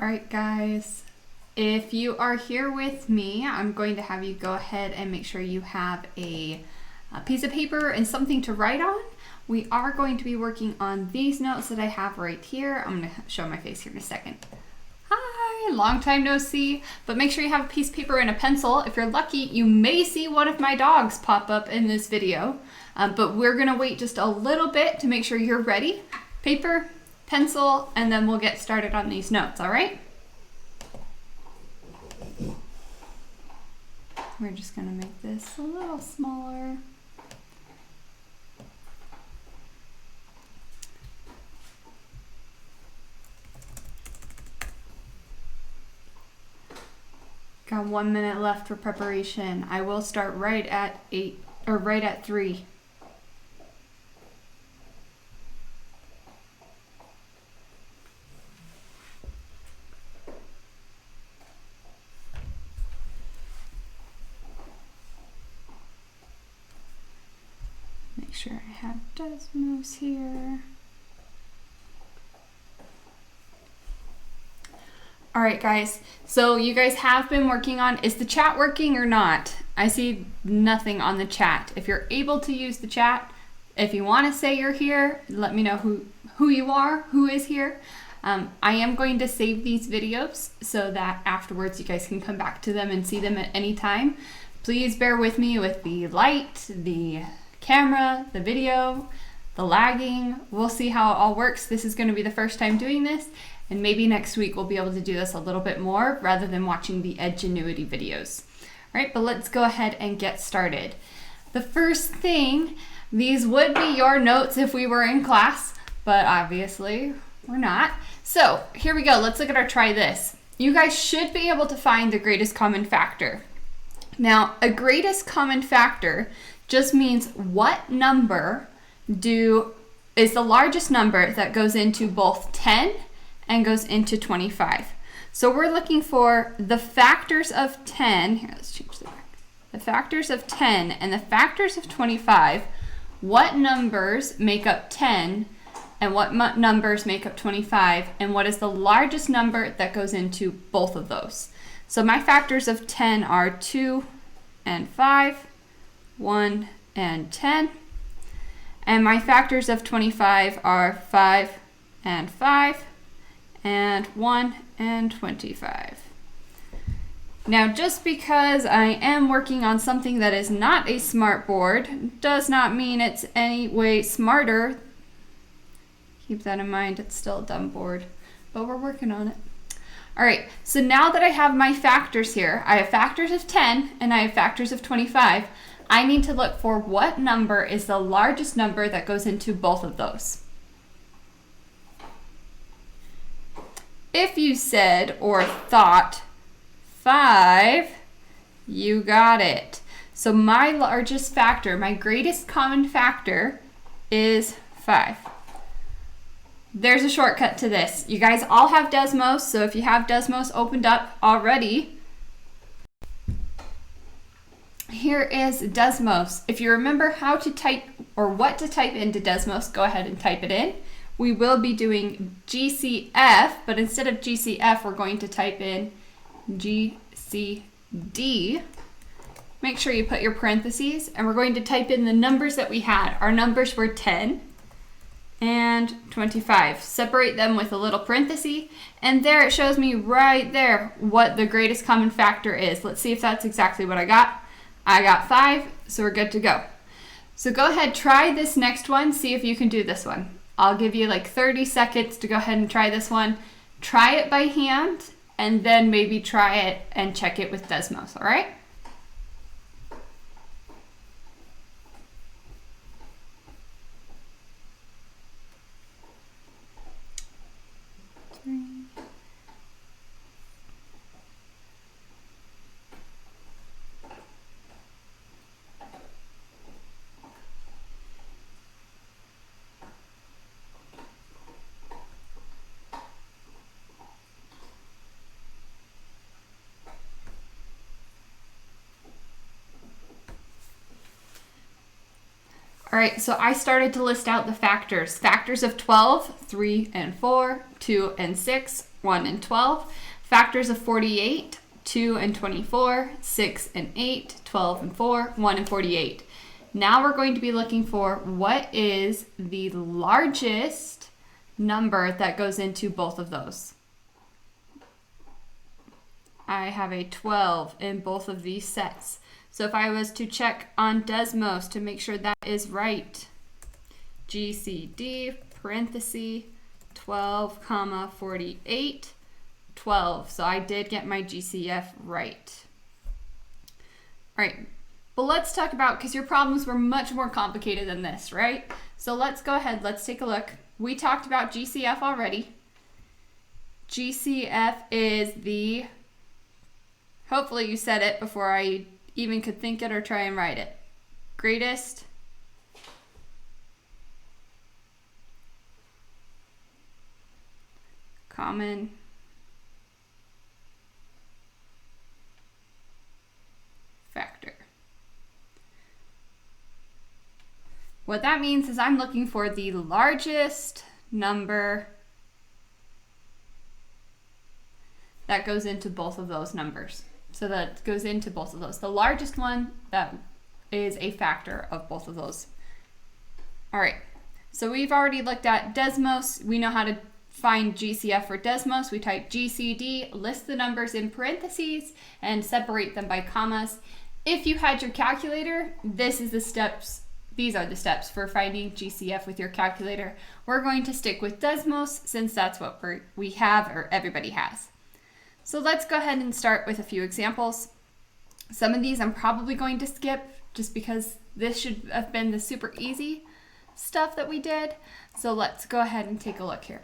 All right, guys, if you are here with me, I'm going to have you go ahead and make sure you have a piece of paper and something to write on. We are going to be working on these notes that I have right here. I'm going to show my face here in a second. Hi, long time no see, but make sure you have a piece of paper and a pencil. If you're lucky, you may see one of my dogs pop up in this video, but we're going to wait just a little bit to make sure you're ready. Paper, pencil, and then we'll get started on these notes, all right? We're just gonna make this a little smaller. Got 1 minute left for preparation. I will start right at 8 or right at 3. Make sure I have Desmos here. All right, guys, so you guys have been working on, is the chat working or not? I see nothing on the chat. If you're able to use the chat, if you want to say you're here, let me know who you are, who is here. I am going to save these videos so that afterwards you guys can come back to them and see them at any time. Please bear with me with the light, the camera, the video, the lagging. We'll see how it all works. This is going to be the first time doing this, and maybe next week we'll be able to do this a little bit more rather than watching the Edgenuity videos. All right, but let's go ahead and get started. The first thing, these would be your notes if we were in class, but obviously we're not. So here we go. Let's look at our try this. You guys should be able to find the greatest common factor. Now, a greatest common factor just means what number is the largest number that goes into both 10 and goes into 25. So we're looking for the factors of 10. Here, let's change the back. The factors of 10 and the factors of 25. What numbers make up 10 and what numbers make up 25, and what is the largest number that goes into both of those? So my factors of 10 are 2 and 5. 1 and 10, and my factors of 25 are 5 and 5, and 1 and 25. Now, just because I am working on something that is not a smart board does not mean it's any way smarter. Keep that in mind, it's still a dumb board, but we're working on it. All right, so now that I have my factors here, I have factors of 10 and I have factors of 25, I need to look for what number is the largest number that goes into both of those. If you said or thought 5, you got it. So my largest factor, my greatest common factor is 5. There's a shortcut to this. You guys all have Desmos, so if you have Desmos opened up already, here is Desmos. If you remember how to type or what to type into Desmos, go ahead and type it in. We will be doing GCF, but instead of GCF, we're going to type in GCD. Make sure you put your parentheses, and we're going to type in the numbers that we had. Our numbers were 10 and 25. Separate them with a little parenthesis, and there it shows me right there what the greatest common factor is. Let's see if that's exactly what I got. I got 5, so we're good to go. So go ahead, try this next one, see if you can do this one. I'll give you like 30 seconds to go ahead and try this one. Try it by hand, and then maybe try it and check it with Desmos, all right? All right, so I started to list out the factors. Factors of 12, 3 and 4, 2 and 6, 1 and 12. Factors of 48, 2 and 24, 6 and 8, 12 and 4, 1 and 48. Now we're going to be looking for what is the largest number that goes into both of those. I have a 12 in both of these sets. So if I was to check on Desmos to make sure that is right, GCD, parenthesis, 12, comma, 48, 12. So I did get my GCF right. All right, but let's talk about, because your problems were much more complicated than this, right? So let's go ahead, let's take a look. We talked about GCF already. GCF is the, hopefully you said it before I even could think it or try and write it. Greatest common factor. What that means is I'm looking for the largest number that goes into both of those numbers. So that goes into both of those. The largest one that is a factor of both of those. All right, so we've already looked at Desmos. We know how to find GCF for Desmos. We type GCD, list the numbers in parentheses, and separate them by commas. If you had your calculator, these are the steps for finding GCF with your calculator. We're going to stick with Desmos since that's what we have, or everybody has. So let's go ahead and start with a few examples. Some of these I'm probably going to skip just because this should have been the super easy stuff that we did. So let's go ahead and take a look here.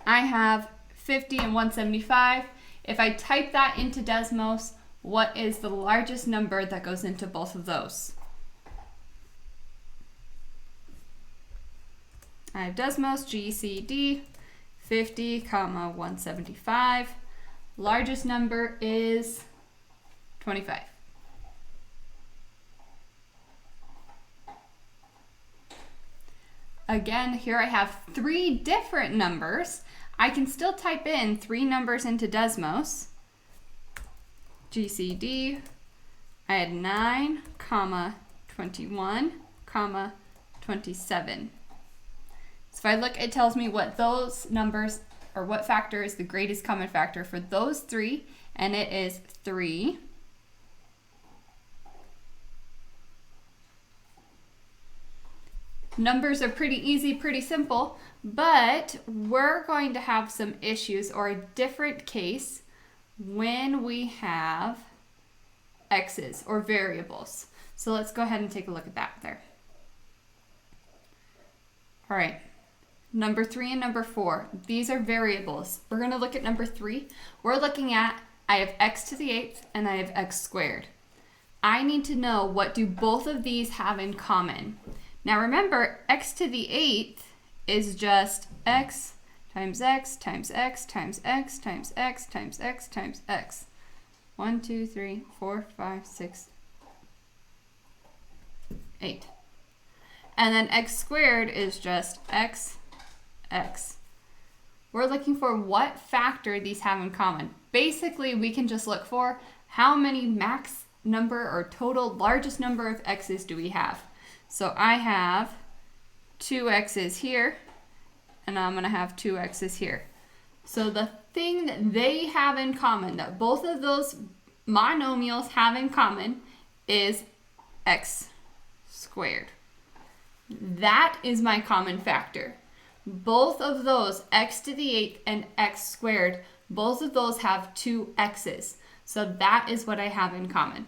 I have 50 and 175. If I type that into Desmos, what is the largest number that goes into both of those? I have Desmos, GCD, 50, 175. Largest number is 25. Again, here I have 3 different numbers. I can still type in 3 numbers into Desmos. GCD, I had 9, 21, 27. So if I look, it tells me what those numbers, or what factor is the greatest common factor for those 3, and it is 3. Numbers are pretty easy, pretty simple, but we're going to have some issues or a different case when we have x's or variables. So let's go ahead and take a look at that there. All right. Number 3 and number 4, these are variables. We're going to look at number 3. We're looking at, I have x to the 8th and I have x squared. I need to know, what do both of these have in common? Now remember, x to the 8th is just x times x times x times x times x times x times x. 1, 2, 3, 4, 5, 6, 8. And then x squared is just x. We're looking for what factor these have in common. Basically, we can just look for how many max number or total largest number of x's do we have. So I have 2 x's here, and I'm going to have 2 x's here. So the thing that they have in common, that both of those monomials have in common, is x squared. That is my common factor. Both of those, x to the 8th and x squared, both of those have 2 x's. So that is what I have in common.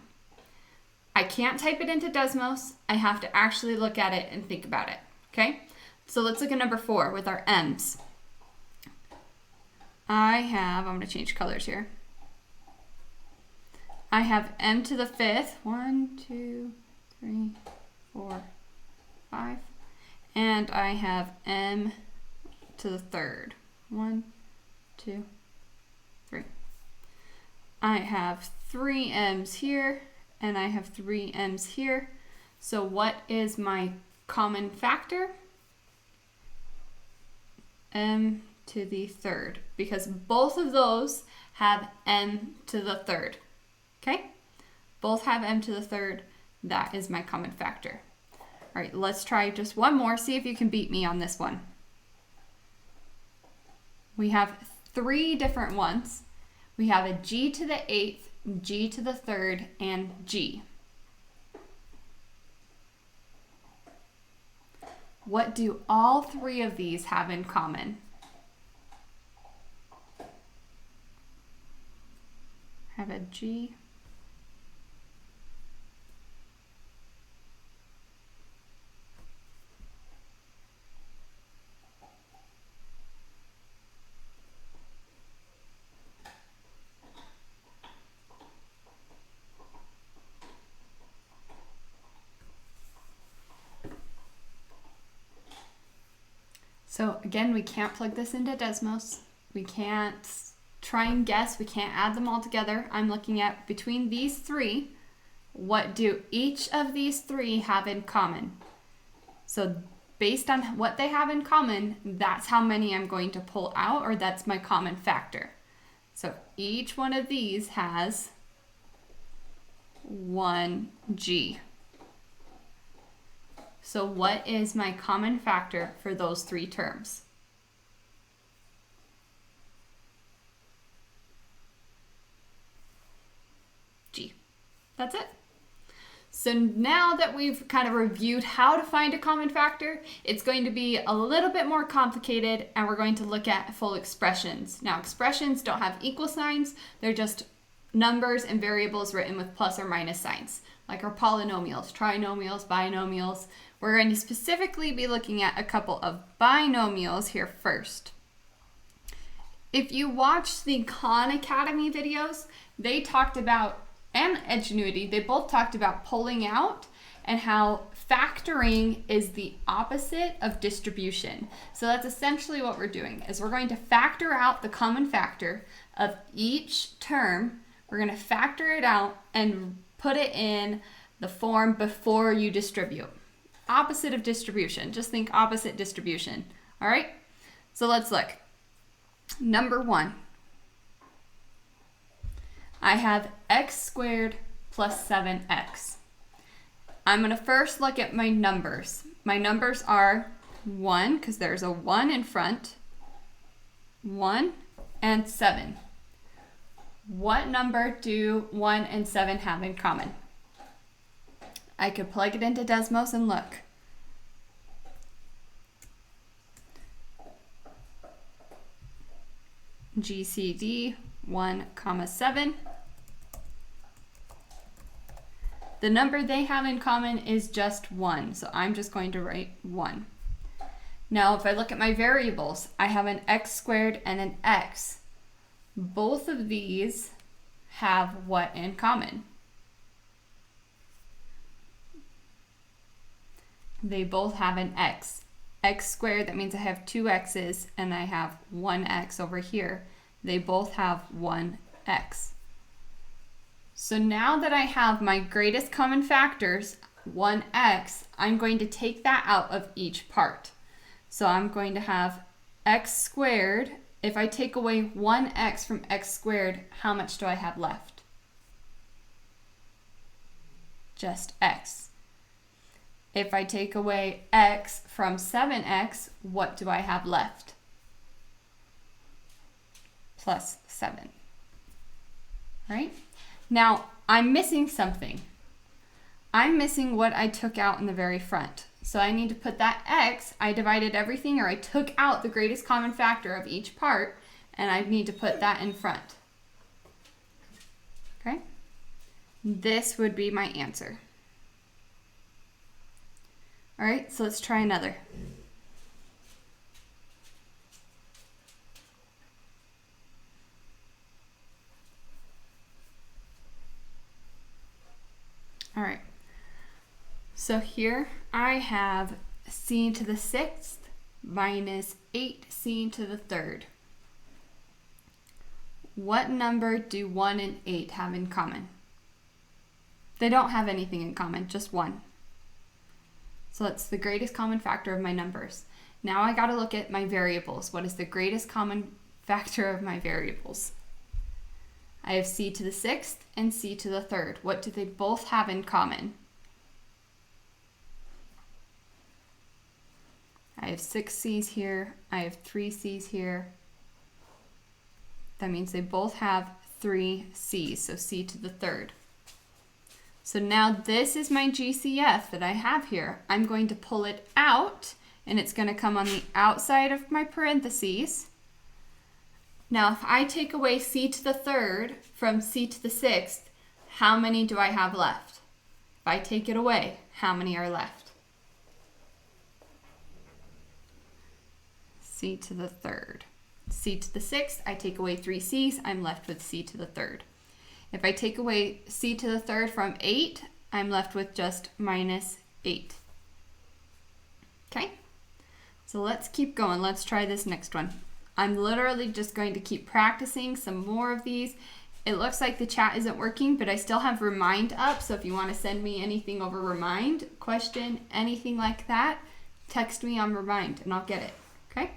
I can't type it into Desmos. I have to actually look at it and think about it. Okay? So let's look at number 4 with our m's. I'm going to change colors here. I have m to the 5th. 1, 2, 3, 4, 5. And I have m to the 3rd. 1, 2, 3. I have 3 m's here, and I have 3 m's here. So what is my common factor? M to the third, because both of those have m to the third. Okay? Both have m to the third. That is my common factor. All right, let's try just one more. See if you can beat me on this one. We have 3 different ones. We have a g to the 8th, g to the 3rd, and g. What do all 3 of these have in common? Have a g. So again, we can't plug this into Desmos. We can't try and guess. We can't add them all together. I'm looking at between these 3, what do each of these 3 have in common? So based on what they have in common, that's how many I'm going to pull out, or that's my common factor. So each one of these has 1g. So what is my common factor for those 3 terms? G. That's it. So now that we've kind of reviewed how to find a common factor, it's going to be a little bit more complicated, and we're going to look at full expressions. Now, expressions don't have equal signs. They're just numbers and variables written with plus or minus signs, like our polynomials, trinomials, binomials. We're going to specifically be looking at a couple of binomials here first. If you watch the Khan Academy videos, they talked about, and Edgenuity, they both talked about pulling out and how factoring is the opposite of distribution. So that's essentially what we're doing, is we're going to factor out the common factor of each term. We're going to factor it out and put it in the form before you distribute. Opposite of distribution. Just think opposite distribution. All right? So let's look. Number 1. I have x squared plus 7x. I'm going to first look at my numbers. My numbers are 1, because there's a 1 in front, 1, and 7. What number do 1 and 7 have in common? I could plug it into Desmos and look. GCD 1, 7. The number they have in common is just 1, so I'm just going to write 1. Now, if I look at my variables, I have an x squared and an x. Both of these have what in common? They both have an x. X squared, that means I have 2 x's, and I have 1 x over here. They both have 1 x. So now that I have my greatest common factors, 1x, I'm going to take that out of each part. So I'm going to have x squared. If I take away 1x from x squared, how much do I have left? Just x. If I take away x from 7x, what do I have left? Plus 7. Right? Now, I'm missing something. I'm missing what I took out in the very front. So I need to put that x, I divided everything, or I took out the greatest common factor of each part, and I need to put that in front. Okay? This would be my answer. All right, so let's try another. All right, so here I have c to the 6th minus 8c to the 3rd. What number do 1 and 8 have in common? They don't have anything in common, just 1. So that's the greatest common factor of my numbers. Now I got to look at my variables. What is the greatest common factor of my variables? I have c to the 6th and c to the 3rd. What do they both have in common? I have 6 c's here. I have 3 c's here. That means they both have 3 c's, so c to the 3rd. So now this is my GCF that I have here. I'm going to pull it out, and it's going to come on the outside of my parentheses. Now, if I take away c to the 3rd from c to the 6th, how many do I have left? If I take it away, how many are left? C to the 3rd. C to the 6th, I take away 3 c's, I'm left with c to the 3rd. If I take away c to the 3rd from 8, I'm left with just minus 8. Okay, so let's keep going. Let's try this next one. I'm literally just going to keep practicing some more of these. It looks like the chat isn't working, but I still have Remind up, so if you want to send me anything over Remind, question, anything like that, text me on Remind and I'll get it, okay?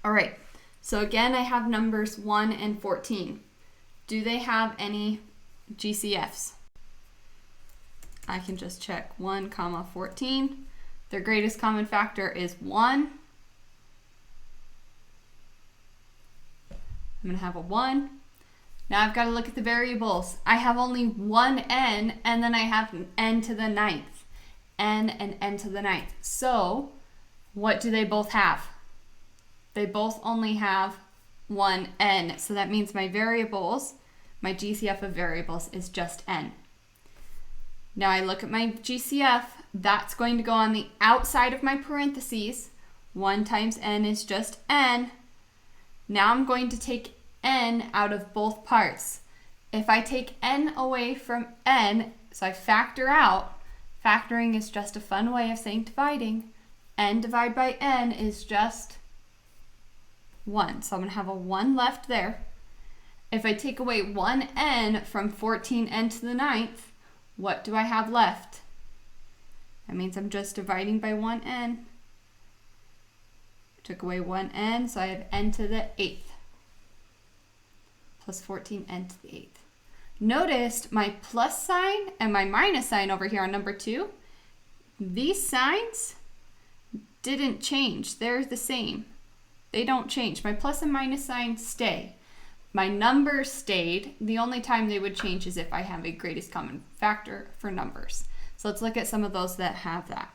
All right, so again, I have numbers 1 and 14. Do they have any GCFs? I can just check 1, 14. Their greatest common factor is 1. I'm going to have a 1. Now I've got to look at the variables. I have only one n, and then I have an n to the 9th. N and n to the 9th. So what do they both have? They both only have one n. So that means my variables, my GCF of variables is just n. Now I look at my GCF. That's going to go on the outside of my parentheses. 1 times n is just n. Now I'm going to take n out of both parts. If I take n away from n, so I factor out, factoring is just a fun way of saying dividing. N divided by n is just 1. So I'm going to have a 1 left there. If I take away 1n from 14n to the 9th, what do I have left? That means I'm just dividing by 1n. Took away 1n, so I have n to the 8th plus 14n to the 8th. Notice my plus sign and my minus sign over here on number 2. These signs didn't change. They're the same. They don't change. My plus and minus signs stay. My numbers stayed. The only time they would change is if I have a greatest common factor for numbers. So let's look at some of those that have that.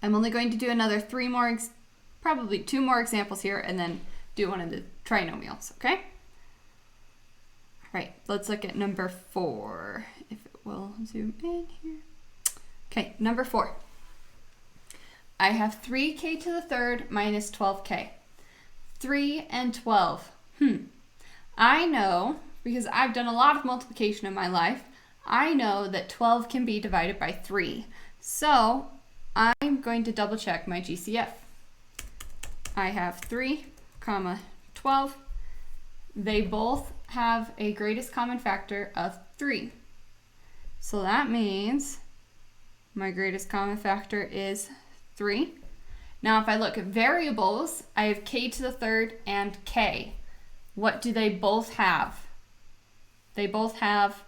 I'm only going to do another probably 2 more examples here, and then do one of the trinomials, okay? All right, let's look at number 4, if it will zoom in here. Okay, number 4. I have 3k to the 3rd minus 12k. 3 and 12. I know, because I've done a lot of multiplication in my life, I know that 12 can be divided by 3. So I'm going to double check my GCF. I have 3, 12. They both have a greatest common factor of 3. So that means my greatest common factor is 3. Now if I look at variables, I have k to the 3rd and k. What do they both have? They both have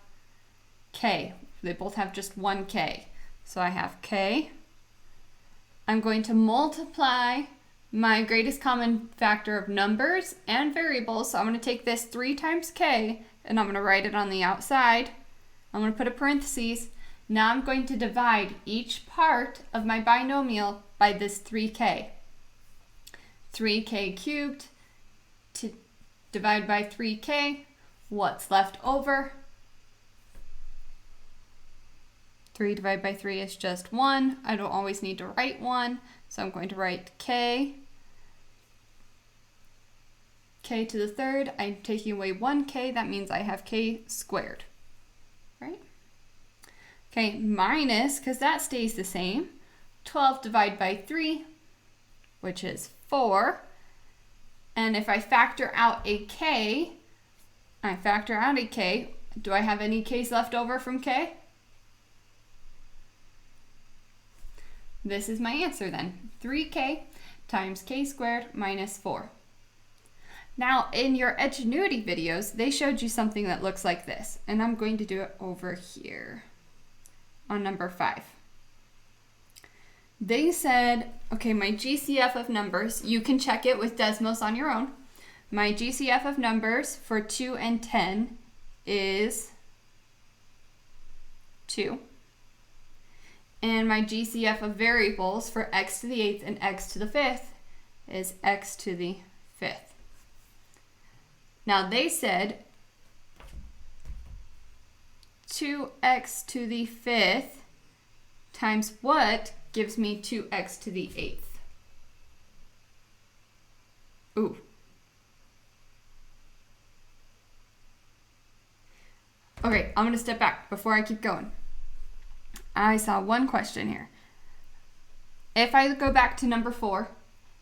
k. They both have just one k. So I have k. I'm going to multiply my greatest common factor of numbers and variables. So I'm going to take this 3 times k, and I'm going to write it on the outside. I'm going to put a parentheses. Now I'm going to divide each part of my binomial by this 3k. 3k cubed to divide by 3k. What's left over? 3 divided by 3 is just 1. I don't always need to write 1, so I'm going to write k. K to the 3rd, I'm taking away 1k, that means I have k squared, right? Okay, minus, because that stays the same, 12 divided by 3, which is 4. And if I factor out a k, do I have any k's left over from k? this is my answer then. 3k times k squared minus 4. Now, in your Edgenuity videos, they showed you something that looks like this. And I'm going to do it over here on number 5. They said, okay, my GCF of numbers, you can check it with Desmos on your own. My GCF of numbers for 2 and 10 is 2. And my GCF of variables for x to the 8th and x to the 5th is x to the 5th. Now they said 2x to the 5th times what gives me 2x to the 8th? Ooh. Okay, I'm going to step back before I keep going. I saw one question here. If I go back to number 4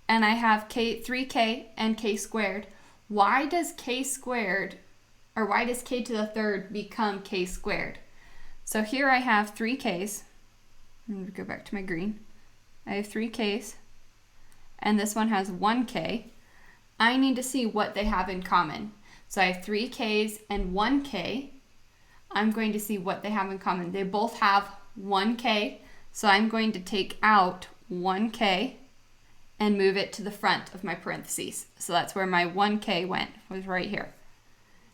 and I have 3k and k squared, why does k squared, or why does k to the 3rd become k squared? So here I have 3k's. I'm going to go back to my green. I have 3k's, and this one has 1k. I need to see what they have in common. So I have 3k's and 1k. I'm going to see what they have in common. They both have 1k, so I'm going to take out 1k and move it to the front of my parentheses. So that's where my 1k went, was right here.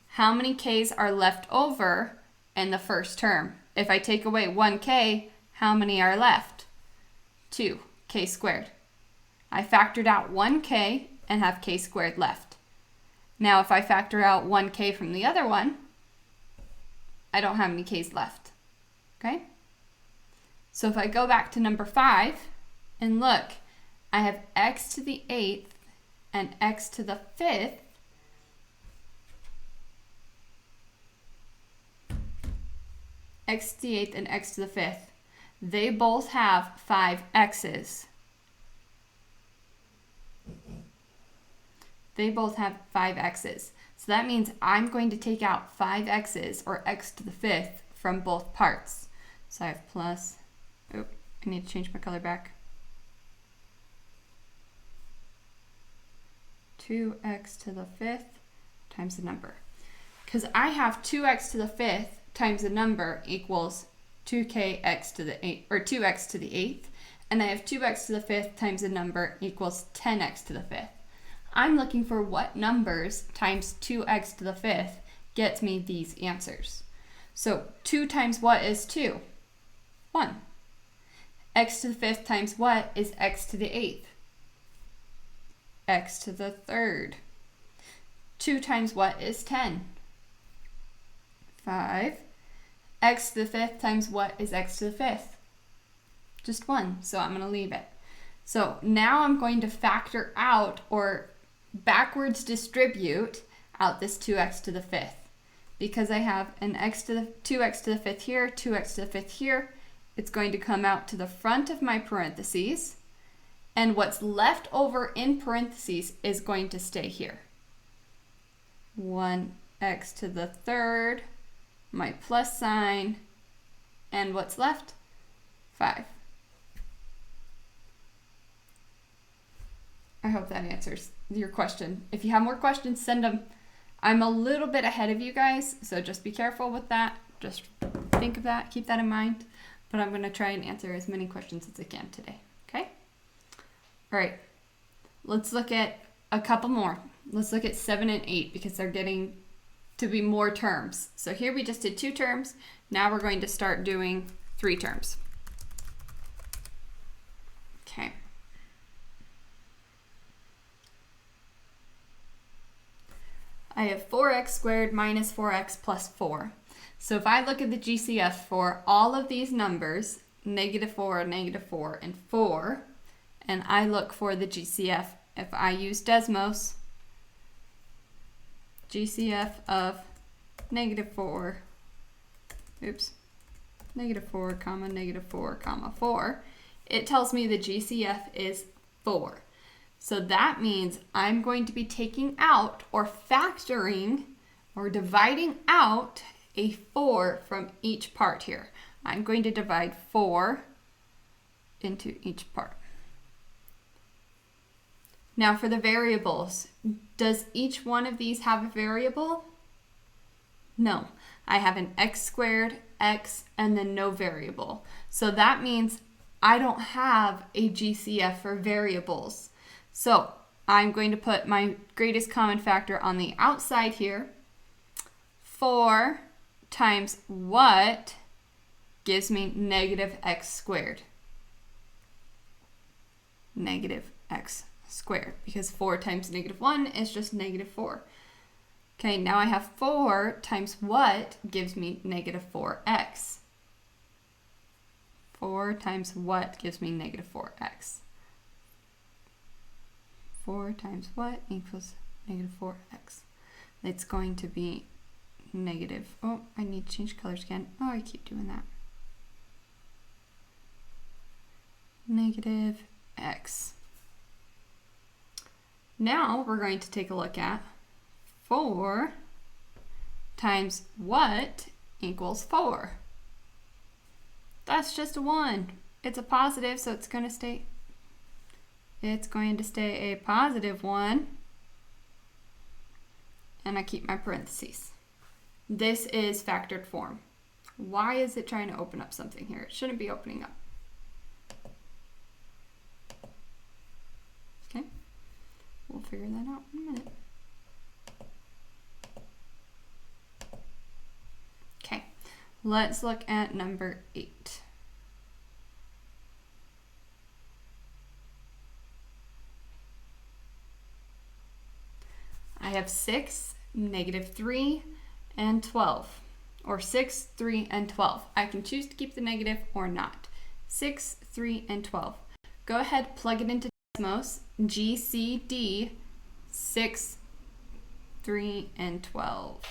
How many k's are left over in the first term? If I take away 1k, how many are left? 2, k squared. I factored out 1k and have k squared left. Now if I factor out 1k from the other one, I don't have any k's left. Okay? So if I go back to number 5 and look, I have x to the 8th and x to the 5th. X to the 8th and x to the 5th. They both have 5 x's. They both have 5 x's. So that means I'm going to take out 5 x's, or x to the 5th, from both parts. So I have plus, I need to change my color back. 2x to the 5th times the number. Because I have 2x to the 5th times the number equals 2kx to the 8th, or 2x to the 8th, and I have 2x to the 5th times the number equals 10x to the 5th. I'm looking for what numbers times 2x to the 5th gets me these answers. So 2 times what is 2? 1. X to the 5th times what is x to the 8th? X to the 3rd. 2 times what is 10? 5. X to the 5th times what is x to the 5th? Just 1, so I'm going to leave it. So now I'm going to factor out, or backwards distribute out, this 2x to the 5th. Because I have an 2x to the 5th here, 2x to the 5th here, it's going to come out to the front of my parentheses, and what's left over in parentheses is going to stay here. 1x to the 3rd, my plus sign, and what's left? 5. I hope that answers your question. If you have more questions, send them. I'm a little bit ahead of you guys, so just be careful with that. Just think of that, keep that in mind. But I'm going to try and answer as many questions as I can today, okay? All right, let's look at a couple more. Let's look at 7 and 8 because they're getting to be more terms. So here we just did 2 terms. Now we're going to start doing 3 terms. Okay. I have 4x squared minus 4x plus 4. So if I look at the GCF for all of these numbers, -4, and 4, and I look for the GCF, if I use Desmos, GCF of -4, -4, -4, 4, it tells me the GCF is 4. So that means I'm going to be taking out, or factoring, or dividing out a 4 from each part here. I'm going to divide 4 into each part. Now for the variables, does each one of these have a variable? No, I have an x squared, x, and then no variable. So that means I don't have a GCF for variables. So I'm going to put my greatest common factor on the outside here. 4 times what gives me negative x squared? Negative x squared, because 4 times negative 1 is just negative 4. Okay, now I have 4 times what gives me negative 4x. 4 times what gives me negative 4x. 4 times what equals negative 4x. It's going to be negative, oh, I need to change colors again. Oh, I keep doing that. Negative x. Now we're going to take a look at 4 times what equals 4. That's just a 1. It's a positive, so it's going to stay a positive 1. And I keep my parentheses. This is factored form. Why is it trying to open up something here? It shouldn't be opening up. Okay, we'll figure that out in a minute. Okay, let's look at number 8. I have 6, negative 3, and 12. Or 6, 3, and 12. I can choose to keep the negative or not. 6, 3, and 12. Go ahead, plug it into Desmos. GCD 6, 3, and 12.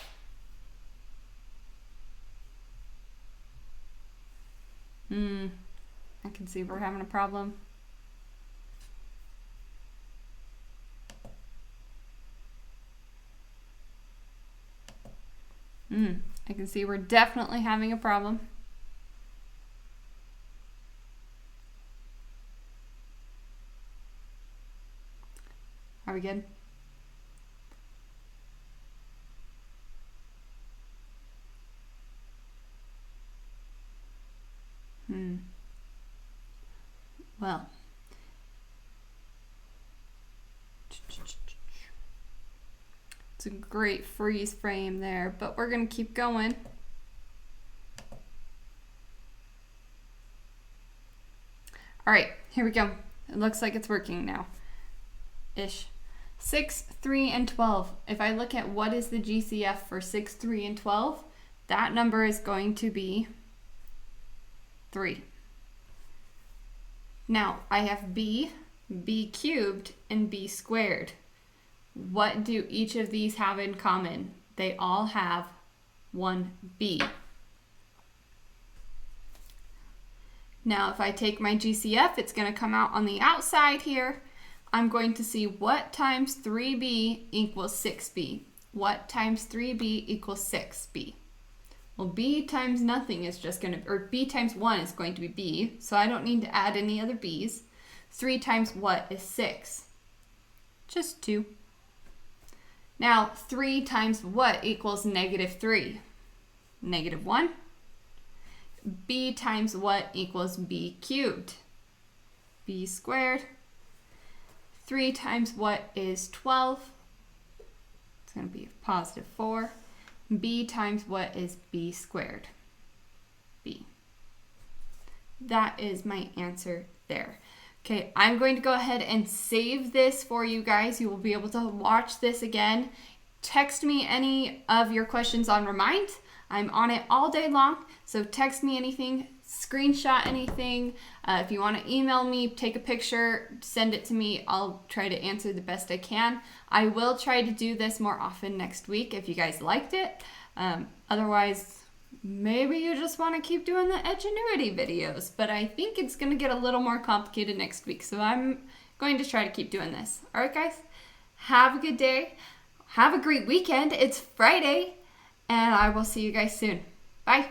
I can see we're having a problem. I can see we're definitely having a problem. Are we good? Well, it's a great freeze frame there, but we're going to keep going. All right, here we go. It looks like it's working now. Ish. 6, 3, and 12. If I look at what is the GCF for 6, 3, and 12, that number is going to be 3. Now, I have b cubed, and b squared. What do each of these have in common? They all have 1b. Now, if I take my GCF, it's going to come out on the outside here. I'm going to see what times 3b equals 6b. What times 3b equals 6b. Well, b times nothing is just going to, or b times 1 is going to be b, so I don't need to add any other b's. 3 times what is 6? Just 2. Now, 3 times what equals negative 3? Negative 1. B times what equals b cubed? B squared. 3 times what is 12? It's going to be positive 4. B times what is b squared? B. That is my answer there. Okay, I'm going to go ahead and save this for you guys. You will be able to watch this again. Text me any of your questions on Remind. I'm on it all day long, so text me anything, screenshot anything. If you want to email me, take a picture, send it to me. I'll try to answer the best I can. I will try to do this more often next week if you guys liked it. Otherwise, maybe you just want to keep doing the Edgenuity videos, but I think it's going to get a little more complicated next week, so I'm going to try to keep doing this. All right, guys, have a good day. Have a great weekend. It's Friday, and I will see you guys soon. Bye.